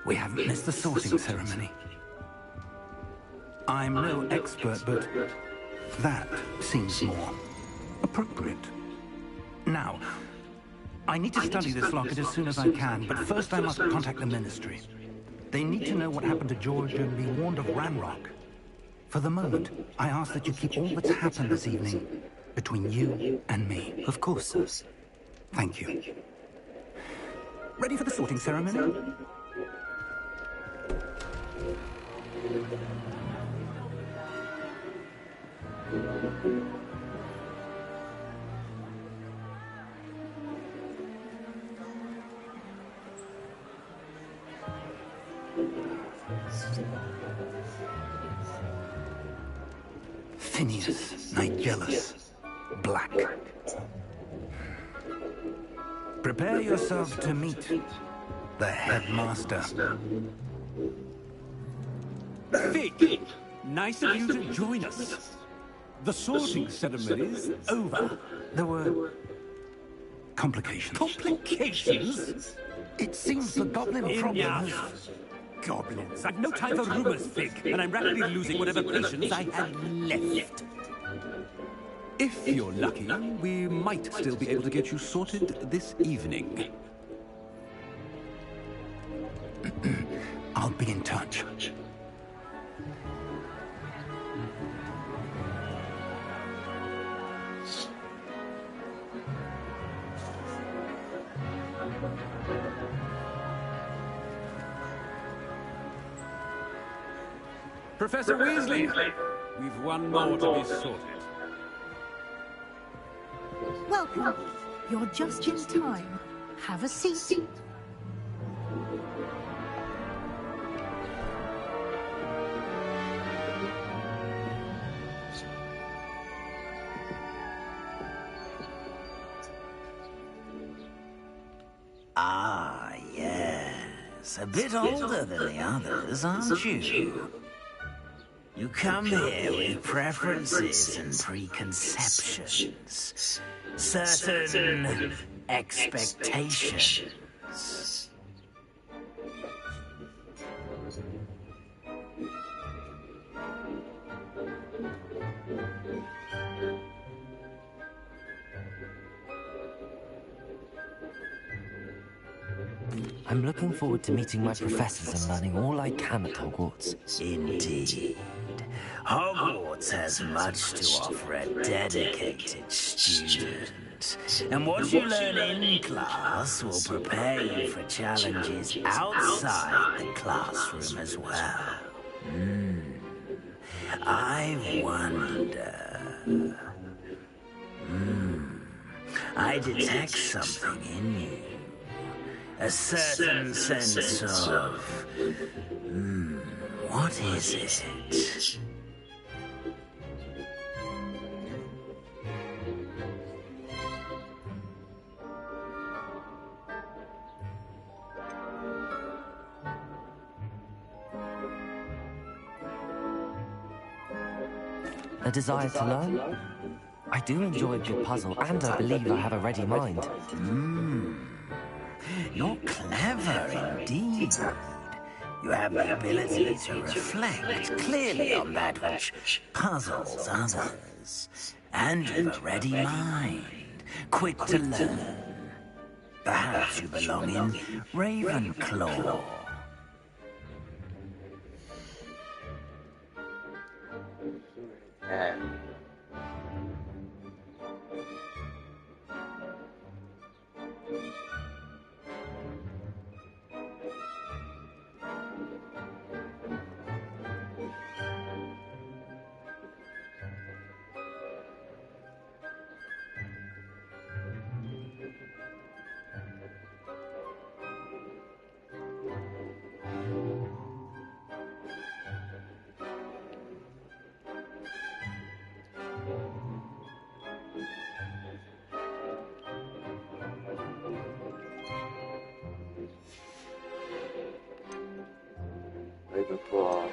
We haven't missed the sorting ceremony. I'm no expert, but that seems more appropriate. Now, I need to study this locket as soon as I can, but first I must contact the Ministry. They need to know what happened to George and be warned of Ranrock. For the moment, I ask that you keep all that's happened this evening between you and me. Of course, sir. Thank you. Ready for the sorting ceremony? Phineas Nigellus Black. Prepare yourself to meet the headmaster. Fig, nice of you to join us. The sorting ceremony's over. There were complications. Complications? It seems the goblin problem has... Enough. Goblins. I've no time for rumors, Fig, and I'm rapidly losing whatever patience I had left. If you're lucky, we might still be able to get you sorted this evening. I'll be in touch. Professor Weasley, we've one more to be sorted. Welcome. You're just in time. Have a seat. Ah, yes. A bit older than the others, aren't you? You come here with preferences and preconceptions. Certain expectations. I'm looking forward to meeting my professors and learning all I can at Hogwarts. Indeed. Hogwarts has much to offer a dedicated student. And what you learn in class will prepare you for challenges outside the classroom as well. I wonder... I detect something in you. A certain sense of... what is it? A desire to learn? I do enjoy a good puzzle, and I believe I have a ready mind. You're clever indeed. You have the ability to reflect clearly on that which puzzles others. And you've a ready mind, quick to learn. Perhaps you belong in Ravenclaw. Ravenclaw.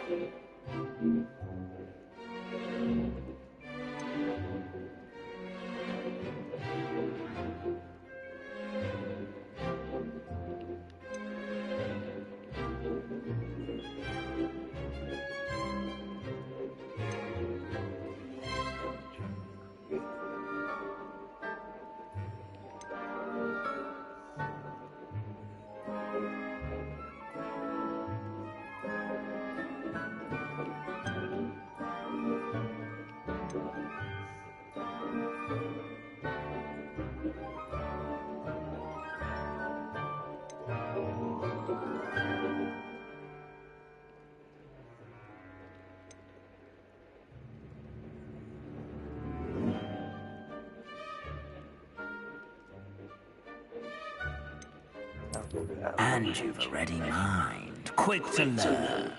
And you've a ready mind, quick to learn.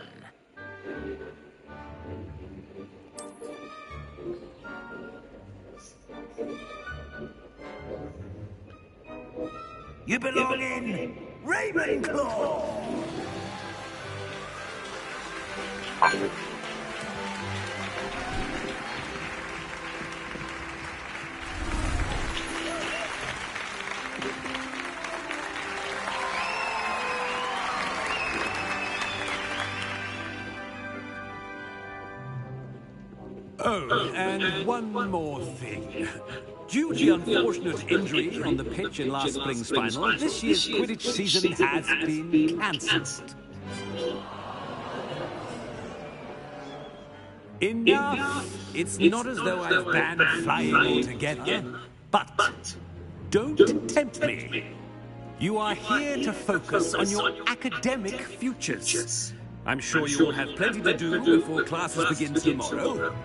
You belong in Ravenclaw! Oh, and one more thing. Due to the unfortunate injury on the pitch in last spring's final, this year's Quidditch season has been cancelled. Enough! It's not as though I've banned flying altogether, but don't tempt me. You are here to focus on your academic futures. I'm sure you will have plenty to do before classes begin tomorrow.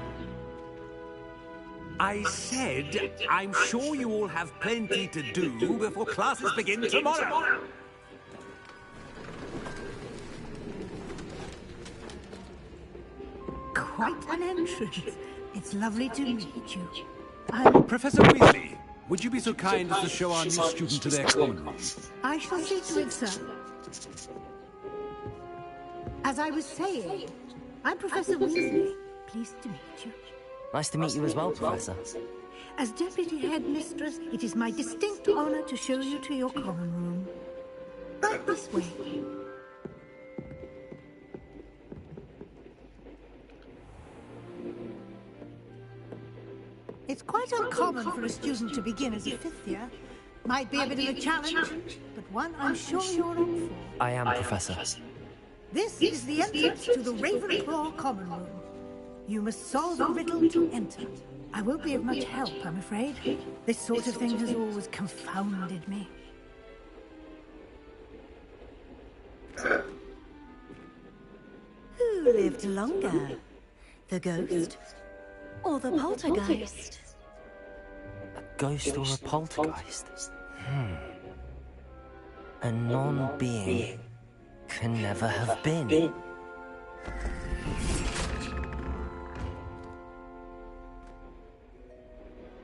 I said, I'm sure you all have plenty to do before classes begin tomorrow. Quite an entrance. It's lovely to meet you. Professor Weasley, would you be so kind as to show our new student to their common room? I shall see to it, sir. As I was saying, I'm Professor Weasley. Pleased to meet you. Nice to meet you as well, Professor. As Deputy Headmistress, it is my distinct honor to show you to your common room. Right this way. It's quite uncommon for a student to begin as a fifth year. Might be a bit of a challenge, but one I'm sure you're in for. I am, Professor. This is the entrance to the Ravenclaw common room. You must solve a riddle to enter. I won't be of much help, I'm afraid. This sort of thing has always confounded me. Who lived longer? The ghost or the poltergeist? A ghost or a poltergeist? A non-being can never have been.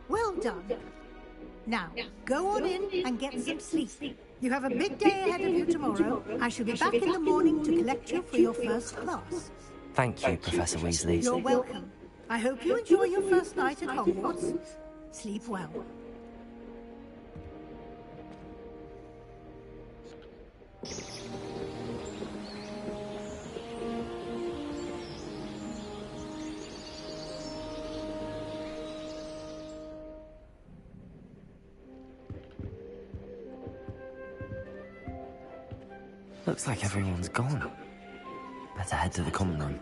Well done. Now, go on in and get some sleep. You have a big day ahead of you tomorrow. I shall be back in the morning to collect you for your first class. Thank you, Professor Weasley. You're welcome. I hope you enjoy your first night at Hogwarts. Sleep well. Looks like everyone's gone. Better head to the common room.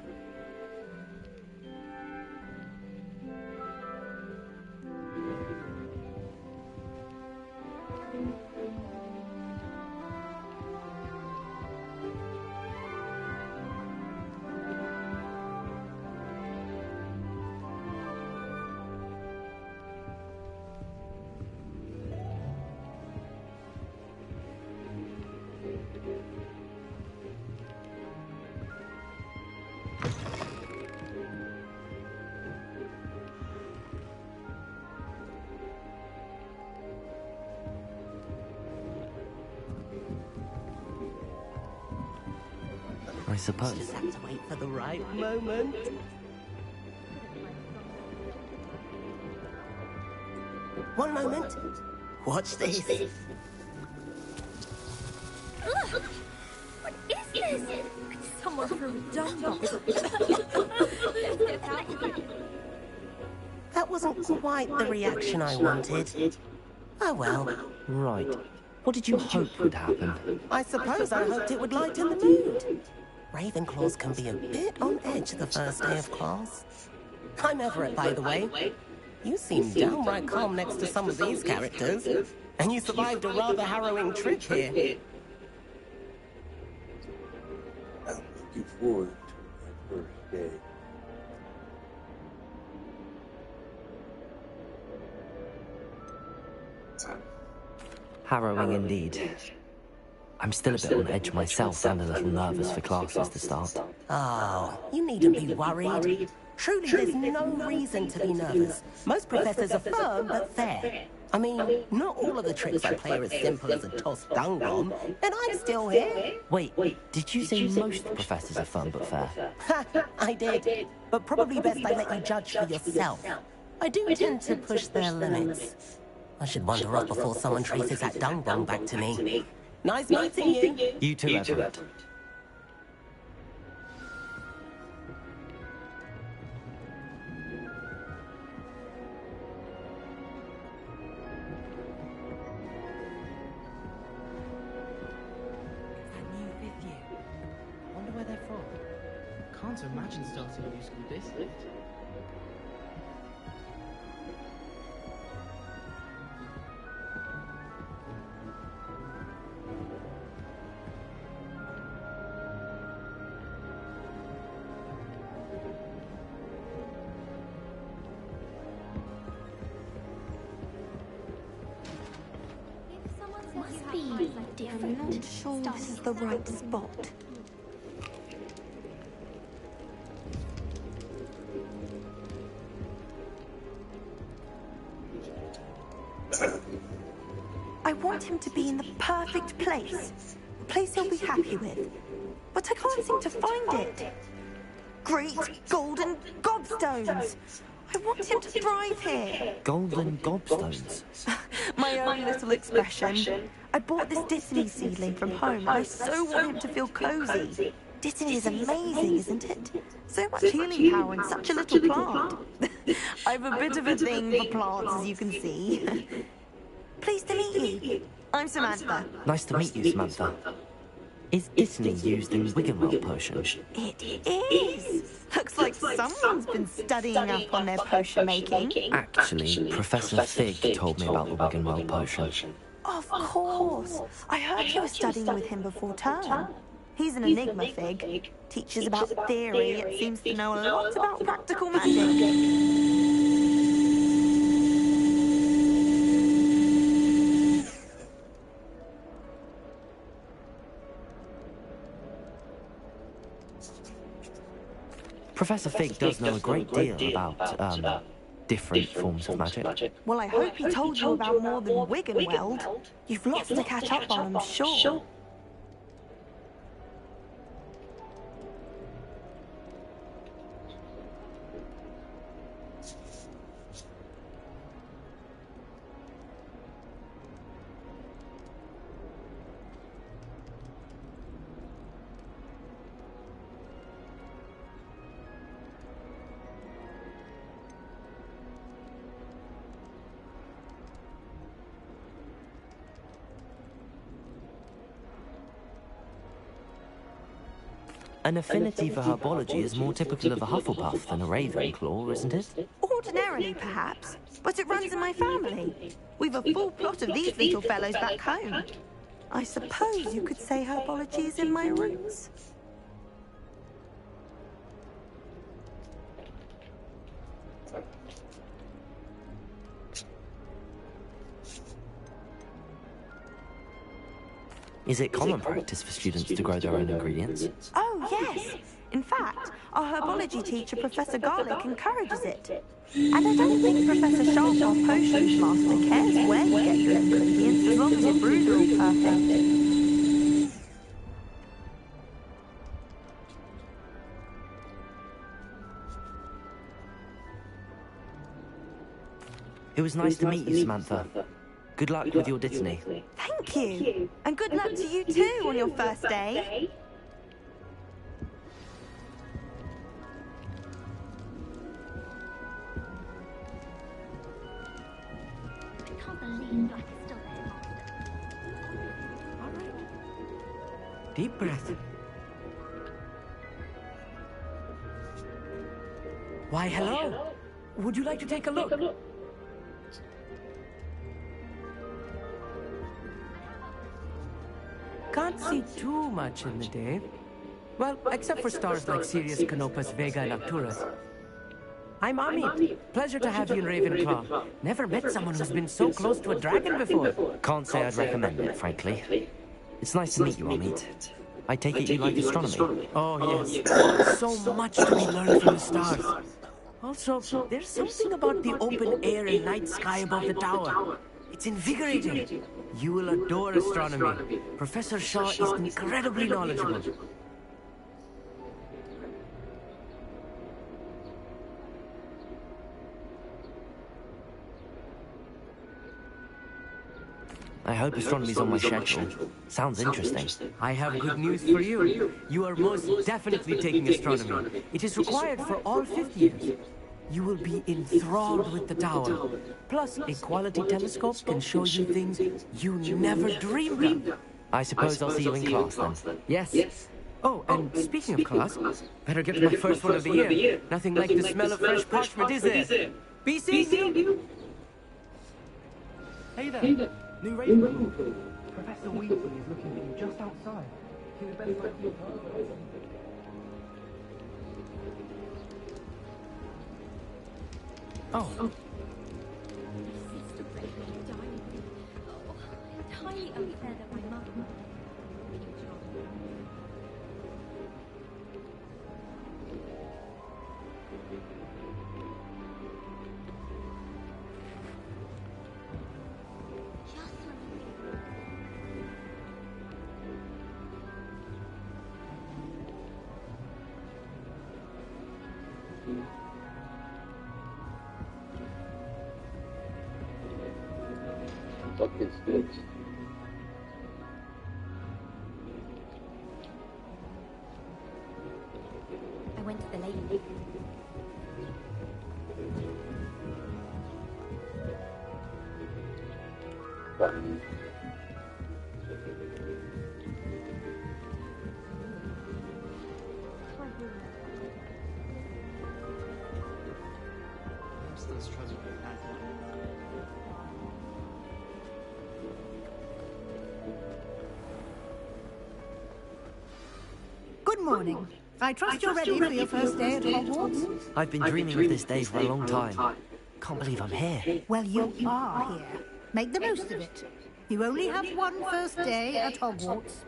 I suppose. Just have to wait for the right moment. One moment. Watch this. Ugh! What is this? Someone threw Dumbledore. Let's get out of here. That wasn't quite the reaction I wanted. Oh well. Right. What did you hope would happen? I suppose I hoped it would lighten the mood. Ravenclaws can be a bit on edge the first day of class. I'm Everett, by the way. You seem downright calm next to some of these characters. And you survived a rather harrowing trip here. I'm looking forward to my first day. Harrowing indeed. I'm still a bit on edge myself and a little nervous for classes to start. Oh, you needn't be worried. Truly, there's no reason to be nervous. Most professors are firm but fair. I mean, not all of the tricks I play are as simple as a tossed dung bomb, and I'm still here. Wait, did you say most professors are fun but fair? I did, but probably best I let you judge for yourself. I do tend to push their limits. I should wander off before someone traces that dung bomb back to me. Nice meeting you. You too, Everett. Can't imagine starting a new school this late. Must be different. I'm not sure this is the right spot. I want him to be in the perfect place. A place he'll be happy with. But I can't seem to find it. Great golden gobstones! I want him to thrive here. Golden gobstones? My own little expression. I bought this Dittany seedling from home and I so want him to feel cozy. Dittany is amazing, isn't it? So much healing power in such a little plant. I have a bit of a thing for plants, as you can see. Pleased to meet you. I'm Samantha. Nice to meet you, Samantha. Is Dittany used in Wiggenweld potion? It is. Looks like someone's been studying up on their potion making. Actually, Professor Fig told me about the Wiggenweld potion. Of course. I heard you were studying with him before term. He's an enigma, Fig. Teaches about theory, yet seems to know a lot about practical magic. Professor Fig does know a great deal about, different forms of magic. Well, I hope he told you about more than Wiggenweld. You've lots to catch up on, I'm sure. An affinity for herbology is more typical of a Hufflepuff than a Ravenclaw, isn't it? Ordinarily, perhaps, but it runs in my family. We've a full plot of these little fellows back home. I suppose you could say herbology is in my roots. Is it common practice for students to grow their own ingredients? Oh, yes. In fact, our herbology teacher, Professor Garlick, encourages it. And I don't think Professor Sharp, our potions master, cares where you get your ingredients, as long as your brews are all perfect. It was nice to meet you, Samantha. Good luck with your Dittany. Thank you. And good luck to you too on your first day. I can't believe Black is still there. All right. Deep breath. Why, hello. Would you like to take a look? Can't see too much in the day. Well, except for stars like Sirius, Canopus, Vega, and Arcturus. I'm Amit. Pleasure to have you in Ravenclaw. Never met someone who's been so close to a dragon before. Can't say I'd recommend it, frankly. It's nice to meet you, Amit. I take it you like astronomy. Oh, yes. So much to be learned from the stars. Also, there's something about the open air and night sky above the tower. It's invigorating. You will adore astronomy. Professor Shaw is incredibly knowledgeable. I hope astronomy's on my schedule. Sounds interesting. I have good news for you. You are most definitely taking astronomy. It is required for all fifth years. You will be enthralled with the tower. Plus, a quality telescope can show you things you never dreamed of. I suppose I'll see you in class then. Yes. Oh, and speaking of class, better get to my first one of the year. Nothing like the smell of fresh parchment, is there? Be seeing you. Hey there. New Ravenclaw. Professor Weasley is looking for you just outside. He would better find you. Oh. Sister Raven died. Oh, entirely unfair that my mother. Fucking sticks. I went to the lady. I'm still struggling with that. Good morning. I trust you're ready for your first day at Hogwarts? I've been dreaming of this day for a long time. Can't believe I'm here. Well, you are here. Make the most of it. You only have one first day at Hogwarts.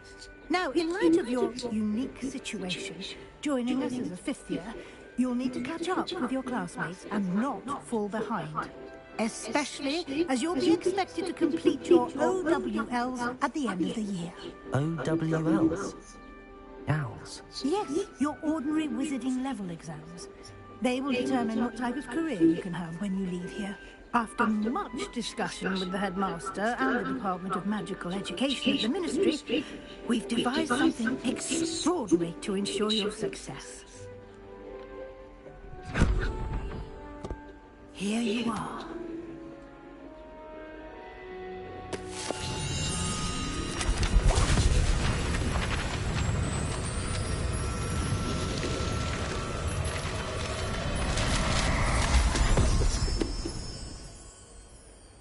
Now, in light of your unique situation, joining us as a fifth year, you'll need to catch up with your classmates and not fall behind. Especially as you'll be expected to complete your OWLs at the end of the year. OWLs? Owls? Yes, your ordinary wizarding level exams. They will determine what type of career you can have when you leave here. After much discussion with the headmaster and the Department of Magical Education at the Ministry, we've devised something extraordinary to ensure your success. Here you are.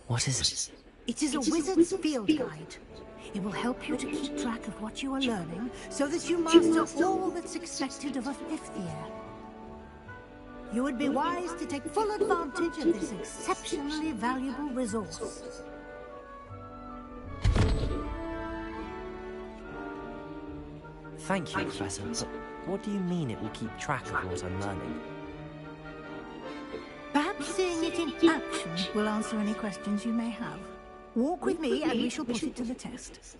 What is it? It is a wizard's field guide. It will help you to keep track of what you are learning so that you master all that's expected of a fifth year. You would be wise to take full advantage of this exceptionally valuable resource. Thank you, Professor, but what do you mean it will keep track of what I'm learning? Perhaps seeing it in action will answer any questions you may have. Walk with me and we shall put it to the test.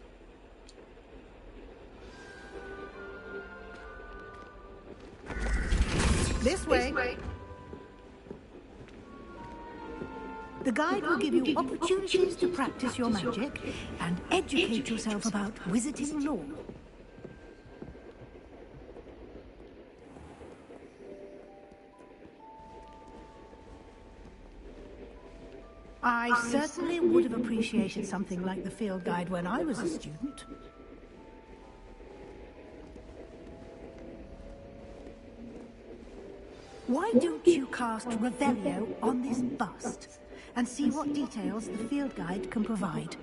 This way. The guide will give you opportunities to practice your magic and educate yourself about wizarding lore. I certainly would have appreciated something like the field guide when I was a student. Why don't you cast Revelio on this bust and see what details the field guide can provide?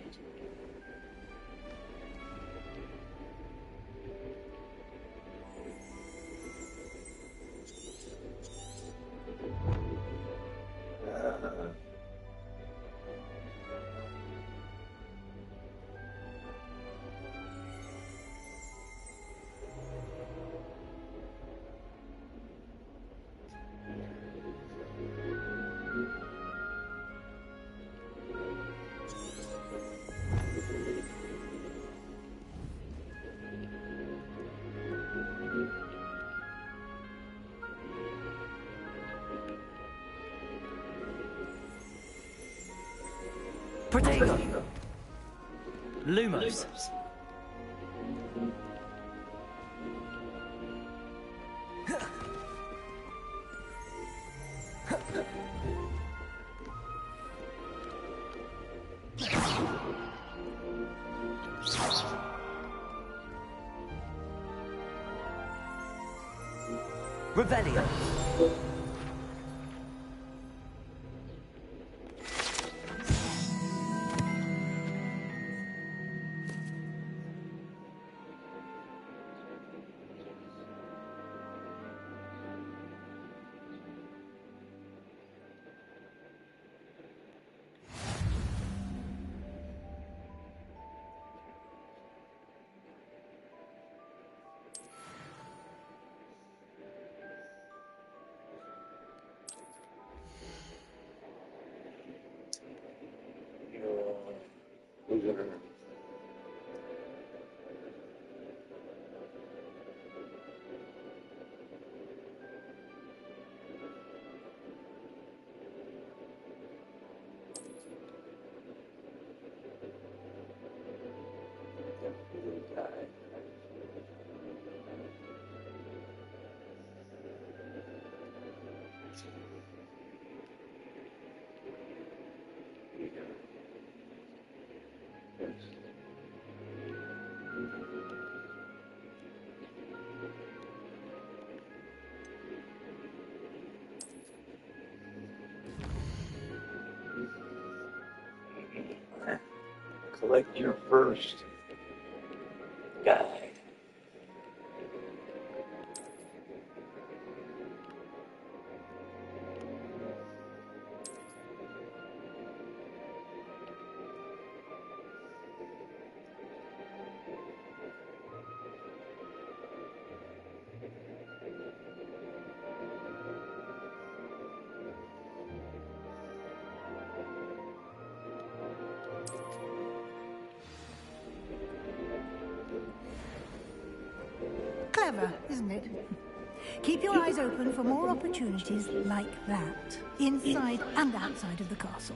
Protego! Lumos! Revelio! Collect your first guide. Clever, isn't it? Keep your eyes open for more opportunities like that, inside and outside of the castle.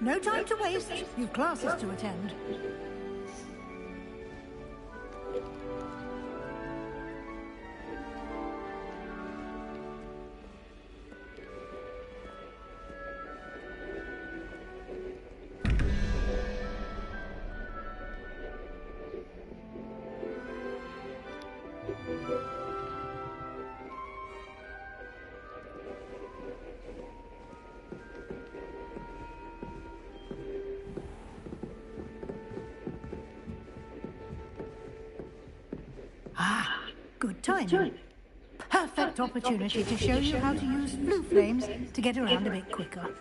No time to waste. You've classes to attend. Good timing. Perfect opportunity to show you how to use blue flames to get around a bit quicker.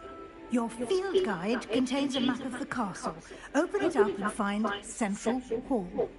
Your field guide contains a map of the castle. Open it up and find Central Hall.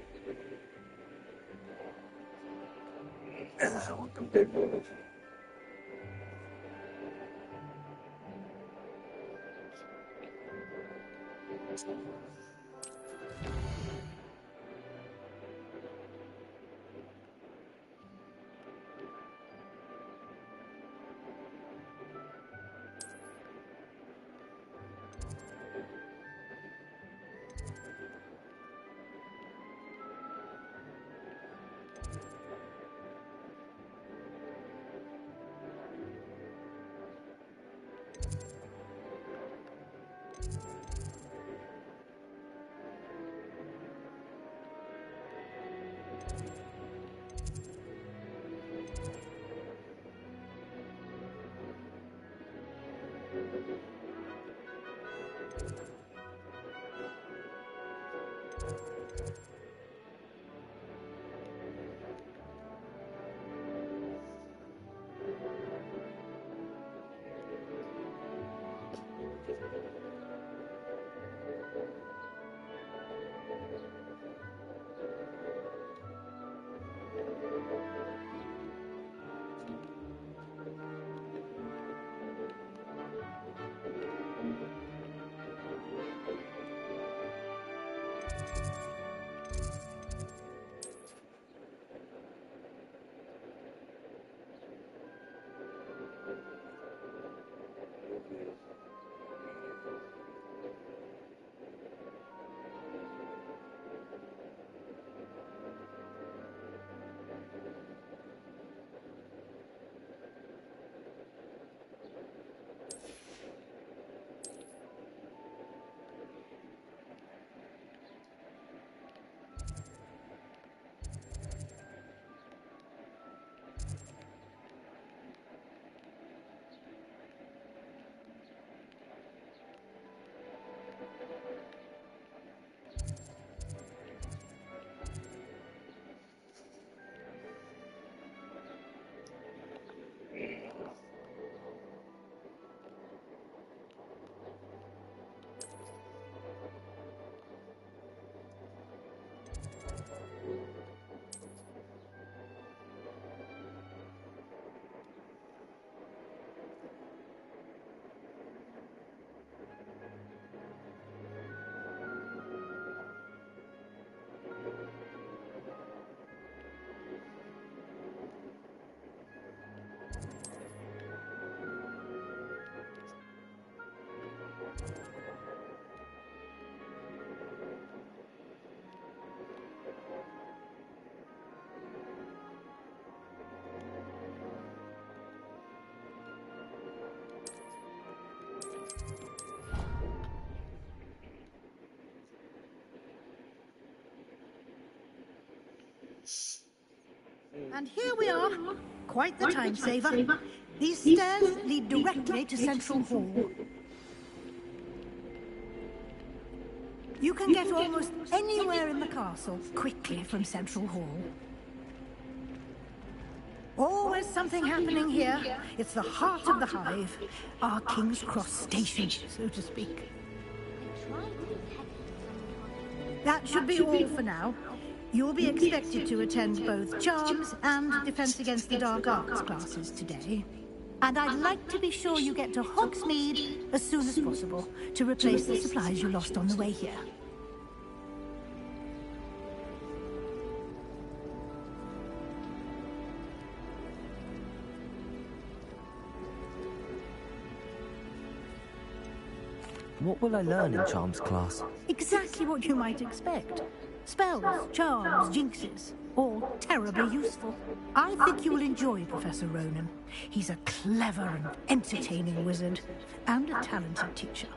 And here we are. Quite the time saver. These stairs lead directly to Central Hall. You can get almost anywhere in the castle quickly from Central Hall. Always something happening here. It's the heart of the hive. Our King's Cross station, so to speak. That should be all for now. You'll be expected to attend both Charms and Defense Against the Dark Arts classes today. And I'd like to be sure you get to Hogsmeade as soon as possible to replace the supplies you lost on the way here. What will I learn in Charms class? Exactly what you might expect. Spells, charms, jinxes, all terribly useful. I think you will enjoy Professor Ronen. He's a clever and entertaining wizard, and a talented teacher.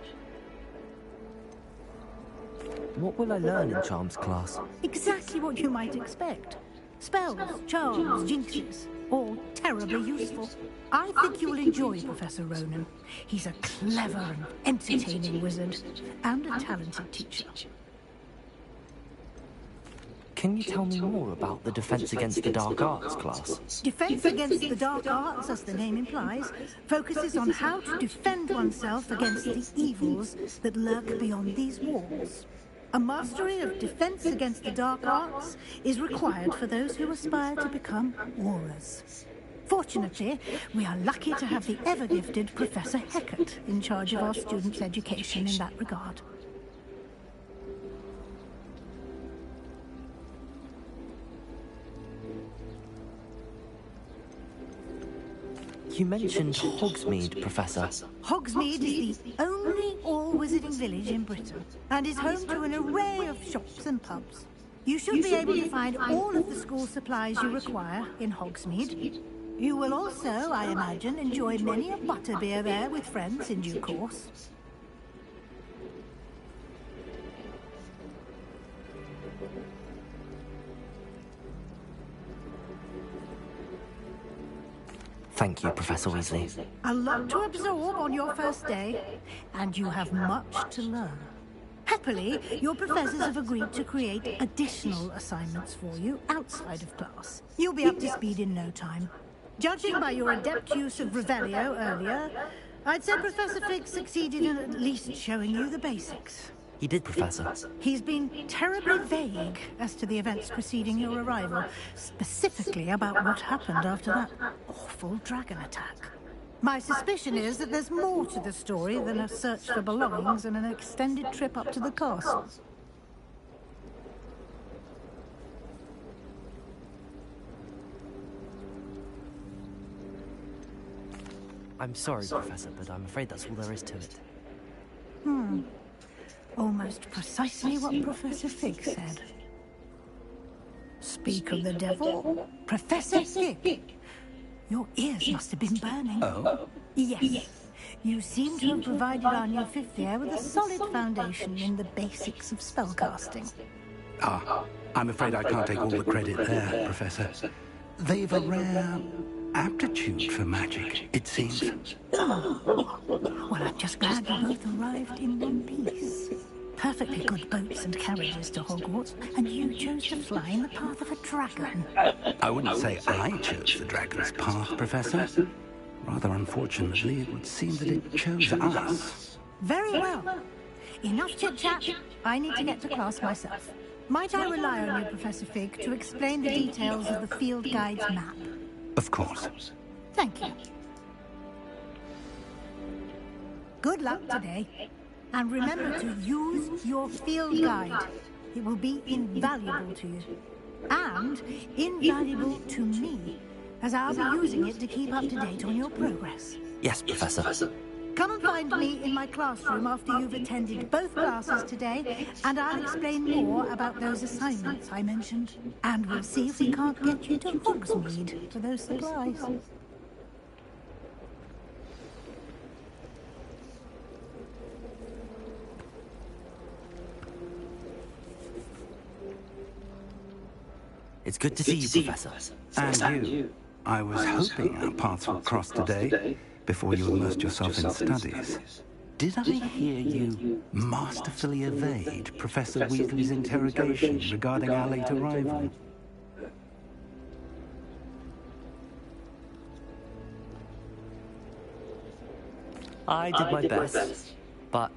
What will I learn in Charms class? Exactly what you might expect. Spells, charms, jinxes, all terribly useful. I think you will enjoy Professor Ronen. He's a clever and entertaining wizard, and a talented teacher. Can you tell me more about the Defense Against the Dark Arts class? Defense Against the Dark Arts, as the name implies, focuses on how to defend oneself against the evils that lurk beyond these walls. A mastery of Defense Against the Dark Arts is required for those who aspire to become Aurors. Fortunately, we are lucky to have the ever-gifted Professor Hecat in charge of our students' education in that regard. You mentioned Hogsmeade, Professor. Hogsmeade is the only all-wizarding village in Britain, and is home to an array of shops and pubs. You should be able to find all of the school supplies you require in Hogsmeade. You will also, I imagine, enjoy many a butterbeer there with friends in due course. Thank you, Professor Weasley. A lot to absorb on your first day, and you have much to learn. Happily, your professors have agreed to create additional assignments for you outside of class. You'll be up to speed in no time. Judging by your adept use of Revelio earlier, I'd say Professor Fig succeeded in at least showing you the basics. He did, Professor. He's been terribly vague as to the events preceding your arrival, specifically about what happened after that awful dragon attack. My suspicion is that there's more to the story than a search for belongings and an extended trip up to the castle. I'm sorry, Professor, but I'm afraid that's all there is to it. Almost precisely what Professor Fig said. Speak of the devil, Professor Fig. Your ears must have been burning. Oh? Yes. You seem to have provided our new fifth year with a solid foundation in the basics of spellcasting. I'm afraid I can't take all the credit there, Professor. They've a rare aptitude for magic, it seems. Well, I'm just glad you both arrived in one piece. Perfectly good boats and carriages to Hogwarts, and you chose to fly in the path of a dragon. I wouldn't say I chose the dragon's path, Professor. Rather unfortunately, it would seem that it chose us. Very well. Enough chit-chat. I need to get to class myself. Might I rely on you, Professor Fig, to explain the details of the field guide's map? Of course. Thank you. Good luck today. And remember to use your field guide. It will be invaluable to you. And invaluable to me, as I'll be using it to keep up to date on your progress. Yes, Professor. Come and find me in my classroom after you've attended both classes today, and I'll explain more about those assignments I mentioned. And we'll see if we can't get you to Hogsmeade for those supplies. It's good to see you, Professor. And you. I was hoping our paths would cross today, before you immersed yourself in studies. Did I hear you masterfully evade Professor Weasley's interrogation regarding our late arrival? I did my best, but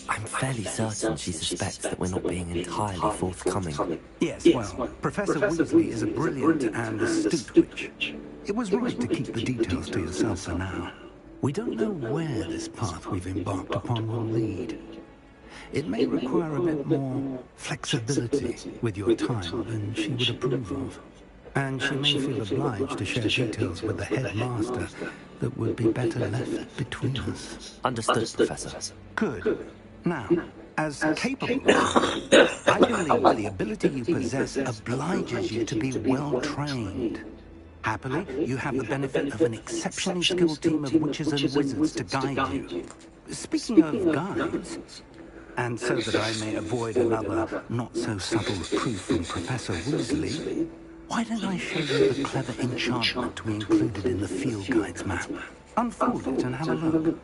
I'm fairly certain she suspects that we're not being entirely forthcoming. Yes, well, Professor Weasley is a brilliant and astute witch. It was right to keep the details to yourself for now. We don't know where this path we've embarked upon will lead. It may require a bit more flexibility with your time than she would approve of. And she may feel obliged to share details with the headmaster that would be better left between us. Understood, Professor. Good. Now, as capable as you, I believe the ability you possess obliges you to be well-trained. Happily, you have the benefit of an exceptionally skilled team of witches and wizards to guide you. Speaking of guides, and so that I may avoid another not-so-subtle proof from Professor Weasley, why don't I show you the clever enchantment we included in the field guide's map? Unfold it and have a look.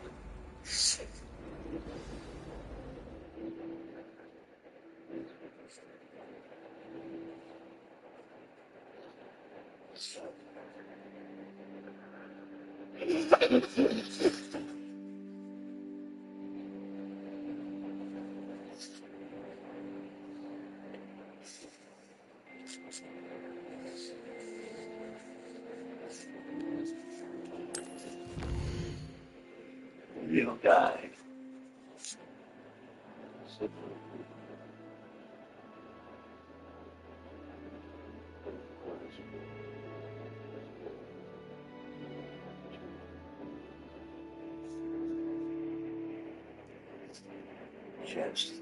Real guy. Chest.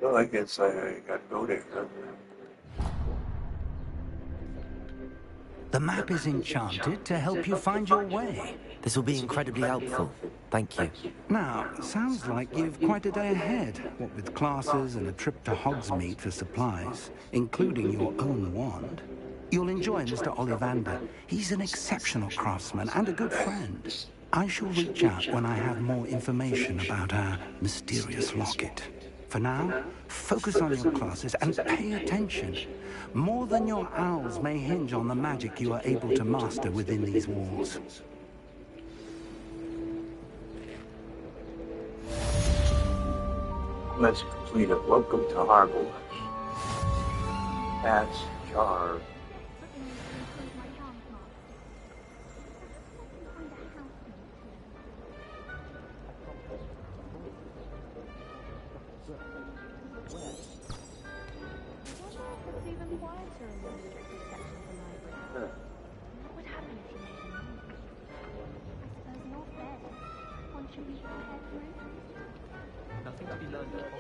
So I guess I got to go there. The map is enchanted to help you find your way. This will be incredibly helpful. Thank you. Now, sounds like you've quite a day ahead, what with classes and a trip to Hogsmeade for supplies, including your own wand. You'll enjoy Mr. Ollivander. He's an exceptional craftsman and a good friend. I shall reach out when I have more information about our mysterious locket. For now, focus on your classes and pay attention. More than your owls may hinge on the magic you are able to master within these walls. Let's complete it. Welcome to Hogwarts. That's Jar. Nothing to be learned at all.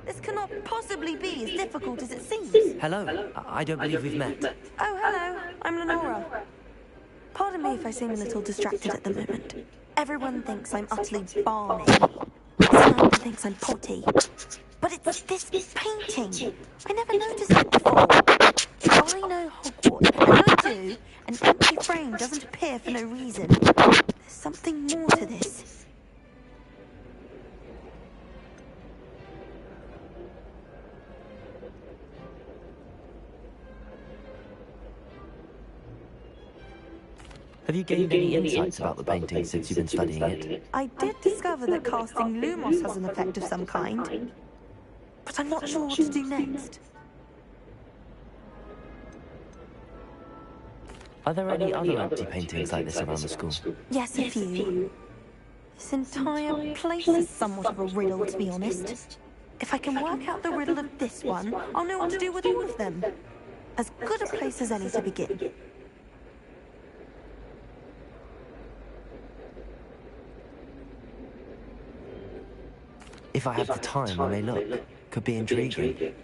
This cannot possibly be as difficult as it seems. Hello. I don't believe we've met. Oh, hello. I'm Lenora. Pardon me if I seem a little distracted at the moment. Everyone thinks I'm utterly balmy. Someone thinks I'm potty. But it's this painting. I never noticed it before. I know Hogwarts, and I do. An empty frame doesn't appear for no reason. There's something more to this. Have you gained any insights about the painting since you've been studying it? I did discover that casting Lumos has an effect of some kind, but I'm not sure what to do next. Are there any other empty paintings like this around the school? Yes, a few. This entire place is somewhat of a riddle, to be honest. If I can work out the riddle of this one, I'll know what to do with all of them. As good a place as any to begin. If I have the time, I may look. Could be intriguing.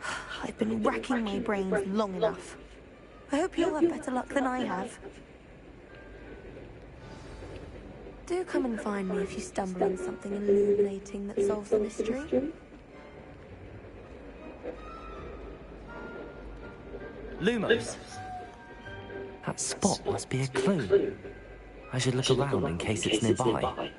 I've been racking my brains long enough. I hope you'll have better luck than I have. Do come and find me if you stumble on something illuminating that solves the mystery. Lumos! That spot must be a clue. I should look around in case it's nearby.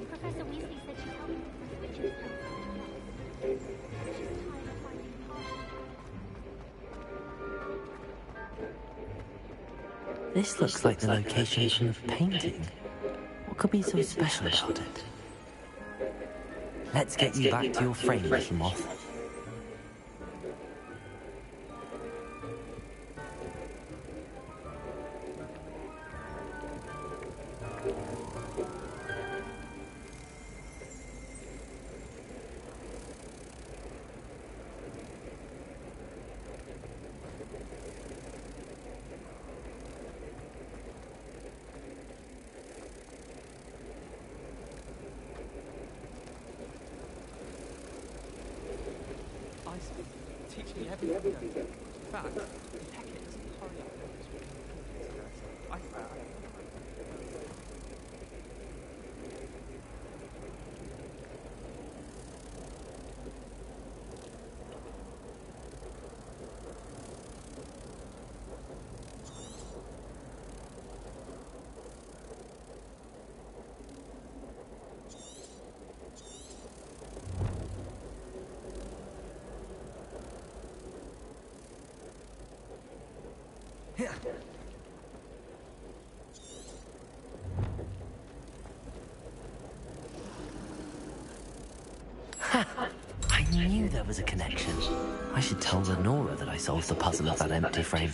Professor Weasley said she'd help me with my switches help. She's tired of finding parts. This looks like the location from the painting. What could be so special about it? Let's get you back to your frame, little moth. Teach me everything. In fact, heck it, doesn't hurry up. I knew there was a connection. I should tell Lenora that I solved the puzzle of that empty frame.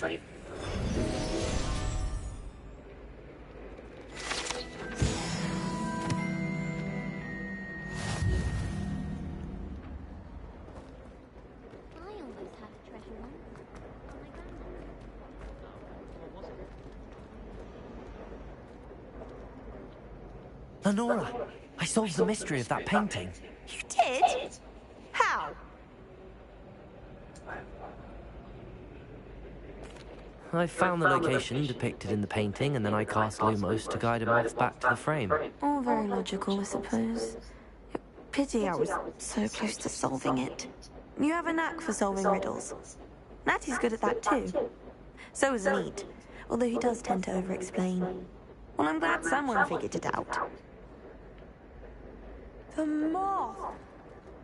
Lenora, I solved the mystery of that painting. You did? How? I found the location depicted in the painting, and then I cast Lumos to guide him off back to the frame. All very logical, I suppose. Pity I was so close to solving it. You have a knack for solving riddles. Natty's good at that too. So is Neat, although he does tend to over-explain. Well, I'm glad someone figured it out. The moth!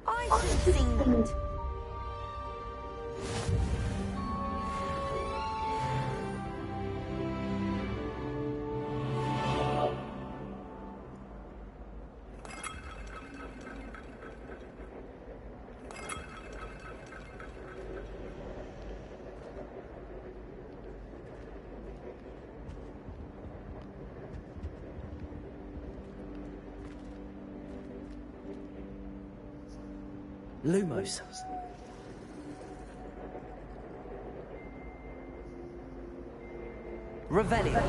I should have seen that. Lumos. Revelio.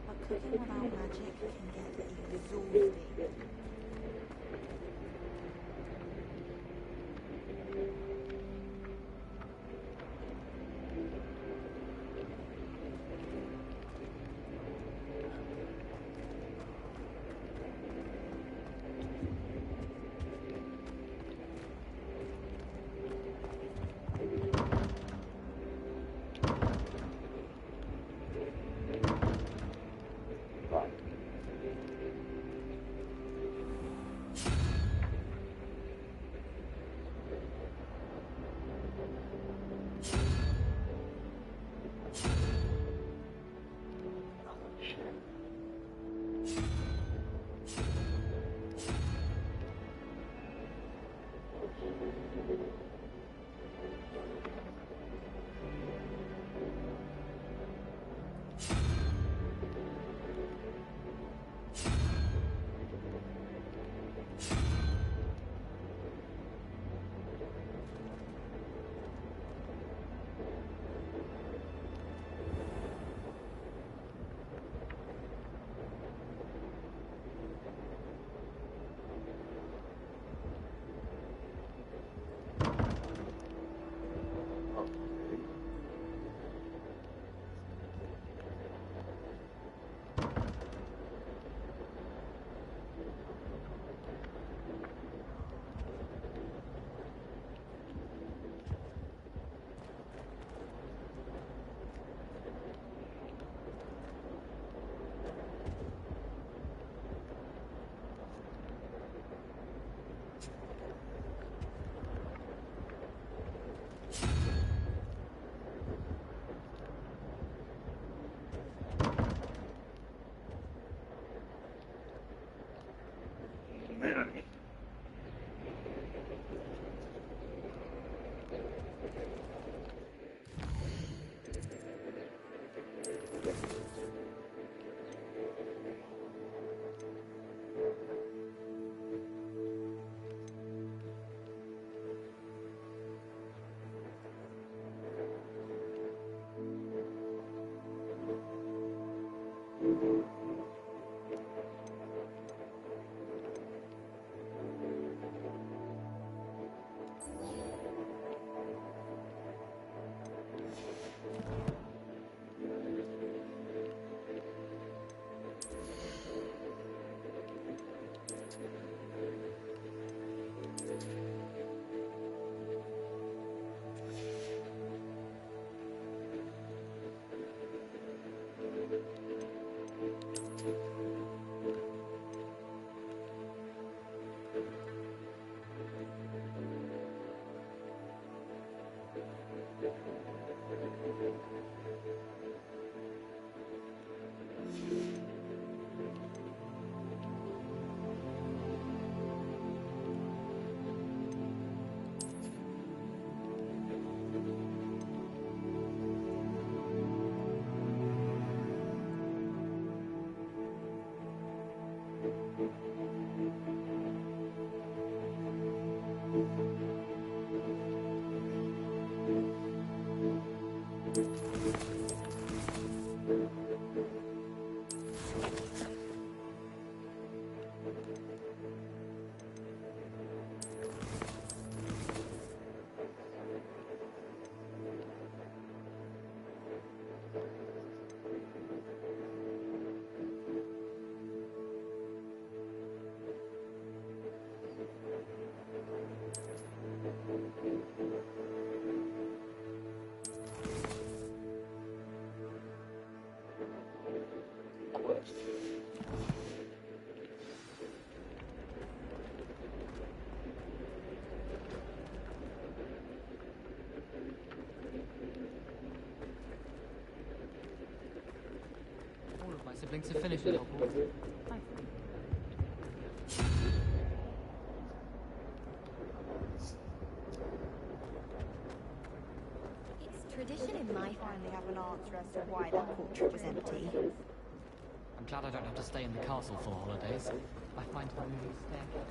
But cooking without magic can get exhausting. All of my siblings have finished at Hogwarts. It's tradition in my Finally have an answer as to why that portrait was empty. I'm glad I don't have to stay in the castle for holidays. I find the movies there.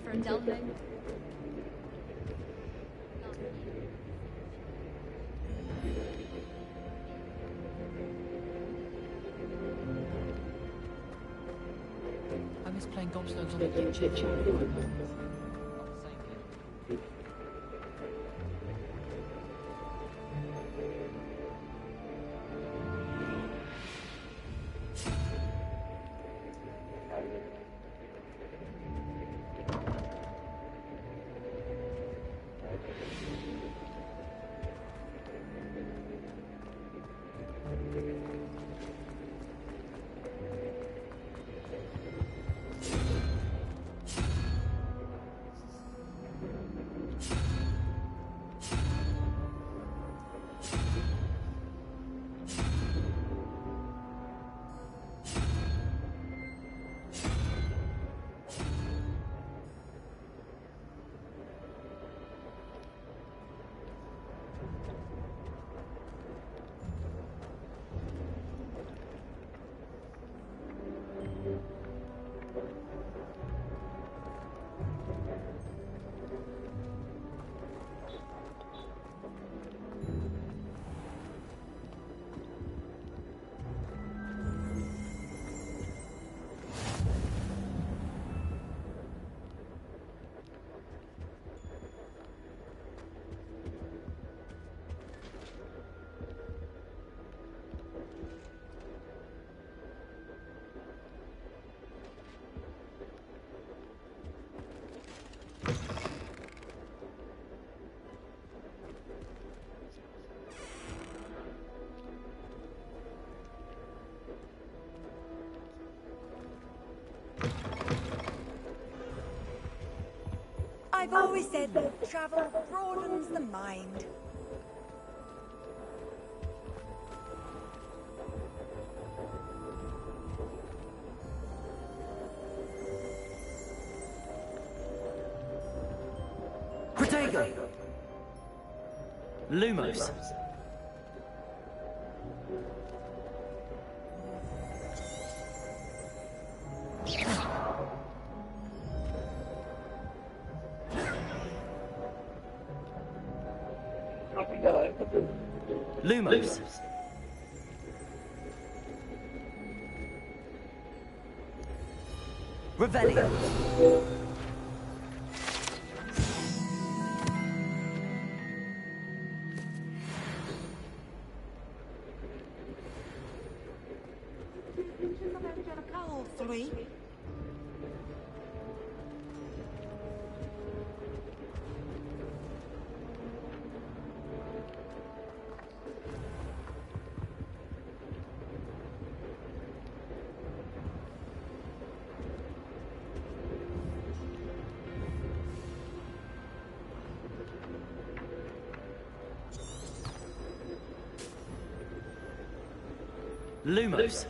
never a dull moment. I miss playing gobstones on the kitchen. I've always said that travel broadens the mind. Protego! Lumos. Lumos. Revelio. Three. Lumos.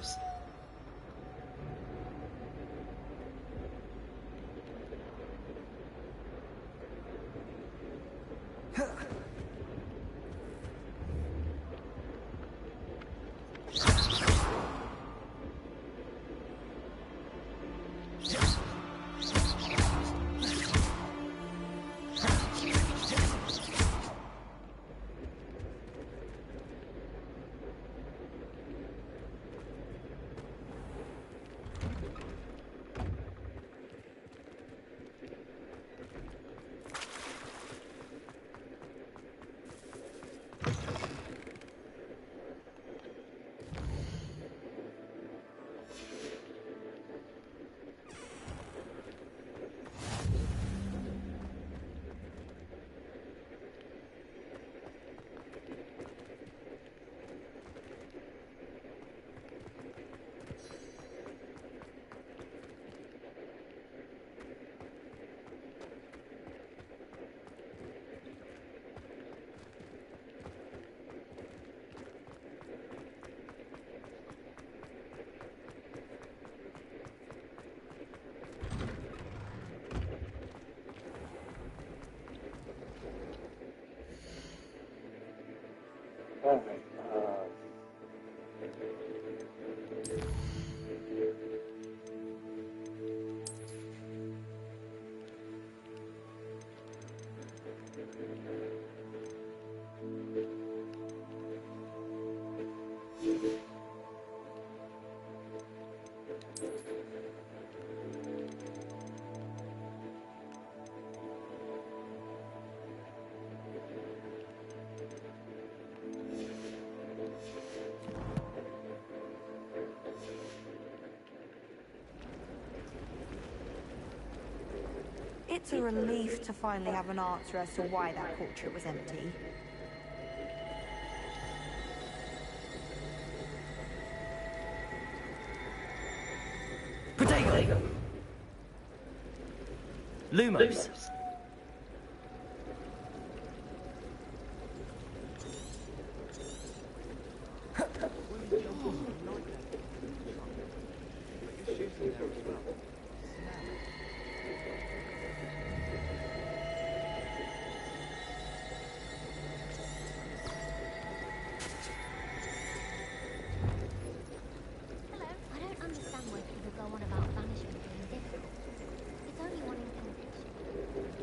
It's a relief to finally have an answer as to why that portrait was empty. Protego! Lumos. I don't understand why people go on about banishment being difficult. It's only one incantation.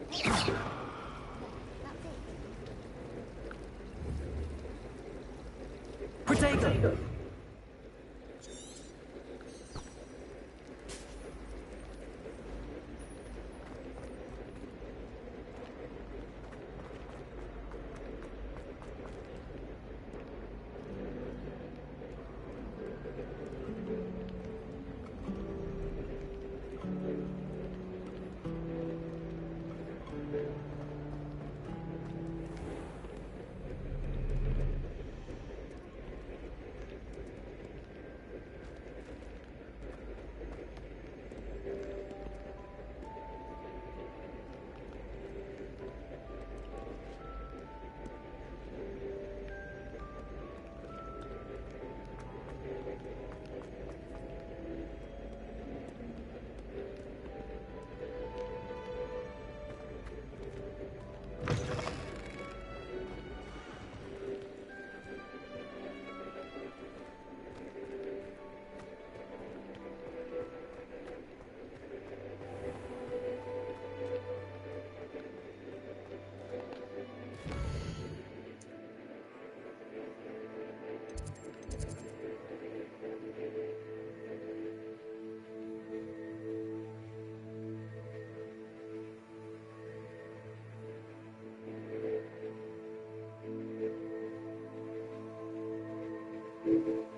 you.